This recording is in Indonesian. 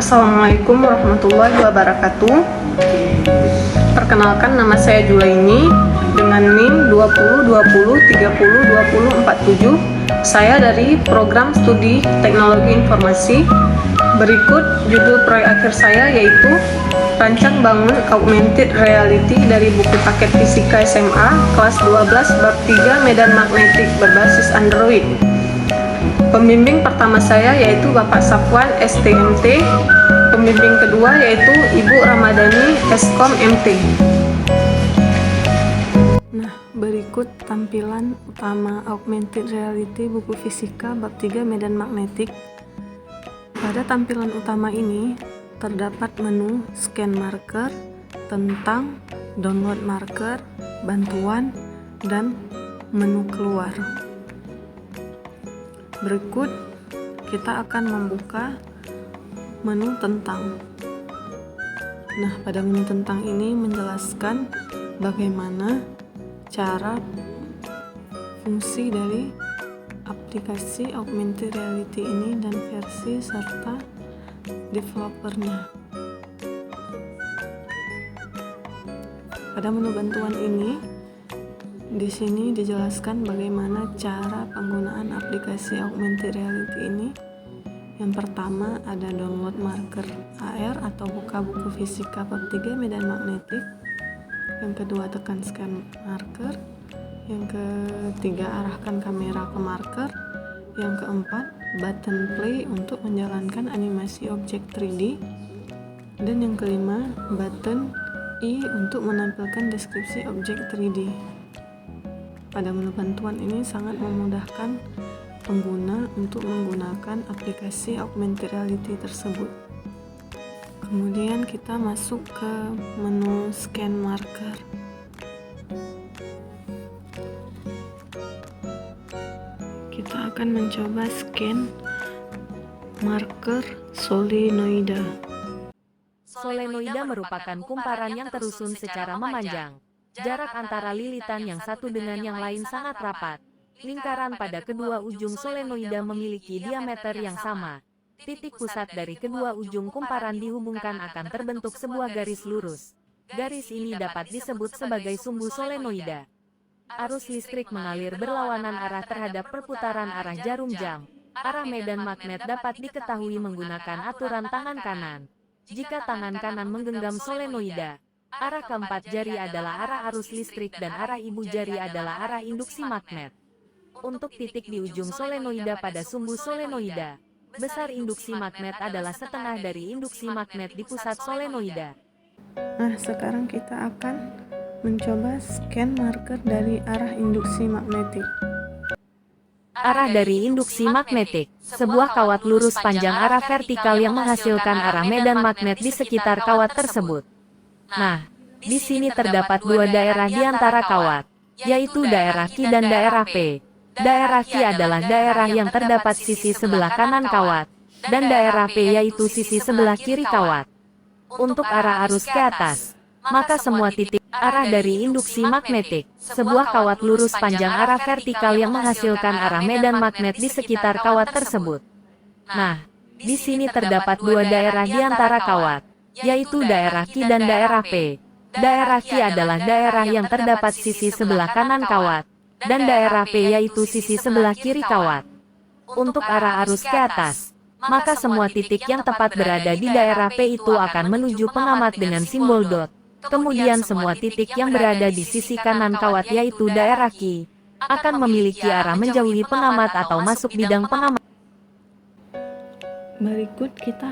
Assalamualaikum warahmatullahi wabarakatuh. Perkenalkan, nama saya Julaini dengan NIM 2020302047. Saya dari program studi Teknologi Informasi. Berikut judul proyek akhir saya yaitu Rancang Bangun Augmented Reality dari buku paket Fisika SMA kelas 12 bab 3 Medan Magnetik berbasis Android. Pembimbing pertama saya yaitu Bapak Safwan STMT. Pembimbing kedua yaitu Ibu Ramadhani Eskom MT. Nah, berikut tampilan utama Augmented Reality buku Fisika bab 3 Medan Magnetik. Pada tampilan utama ini terdapat menu scan marker, tentang, download marker, bantuan, dan menu keluar. Berikut kita akan membuka menu tentang. Nah, pada menu tentang ini menjelaskan bagaimana cara fungsi dari aplikasi Augmented Reality ini dan versi serta developernya. Pada menu bantuan ini, di sini dijelaskan bagaimana cara penggunaan aplikasi Augmented Reality ini. Yang pertama ada download marker AR atau buka buku fisika bab 3 medan magnetik. Yang kedua tekan scan marker. Yang ketiga arahkan kamera ke marker. Yang keempat button play untuk menjalankan animasi objek 3D. Dan yang kelima button I untuk menampilkan deskripsi objek 3D. Pada menu bantuan ini sangat memudahkan pengguna untuk menggunakan aplikasi Augmented Reality tersebut. Kemudian kita masuk ke menu scan marker. Kita akan mencoba scan marker solenoida. Solenoida merupakan kumparan yang terusun secara memanjang. Jarak antara lilitan yang satu dengan yang lain sangat rapat. Lingkaran pada kedua ujung solenoida memiliki diameter yang sama. Titik pusat dari kedua ujung kumparan dihubungkan akan terbentuk sebuah garis lurus. Garis ini dapat disebut sebagai sumbu solenoida. Arus listrik mengalir berlawanan arah terhadap perputaran arah jarum jam. Arah medan magnet dapat diketahui menggunakan aturan tangan kanan. Jika tangan kanan menggenggam solenoida, arah keempat jari adalah arah arus listrik dan arah ibu jari adalah arah induksi magnet. Untuk titik di ujung solenoida pada sumbu solenoida, besar induksi magnet adalah setengah dari induksi magnet di pusat solenoida. Nah, sekarang kita akan mencoba scan marker dari arah induksi magnetik. Arah dari induksi magnetik, sebuah kawat lurus panjang arah vertikal yang menghasilkan arah medan magnet di sekitar kawat tersebut. Nah, di sini terdapat dua daerah di antara kawat, yaitu daerah Q dan daerah P. Daerah Q adalah daerah yang terdapat sisi sebelah kanan kawat, dan daerah P yaitu sisi sebelah kiri kawat. Untuk arah arus ke atas, maka semua titik arah dari induksi magnetik, sebuah kawat lurus panjang arah vertikal yang menghasilkan arah medan magnet di sekitar kawat tersebut. Nah, di sini terdapat dua daerah di antara kawat, yaitu daerah Q dan daerah P. Daerah Q adalah daerah yang terdapat sisi sebelah kanan kawat, dan daerah P yaitu sisi sebelah kiri kawat. Untuk arah arus ke atas, maka semua titik yang tepat berada di daerah P itu akan menuju pengamat dengan simbol dot. Kemudian semua titik yang berada di sisi kanan kawat yaitu daerah Q, akan memiliki arah menjauhi pengamat atau masuk bidang pengamat. Berikut kita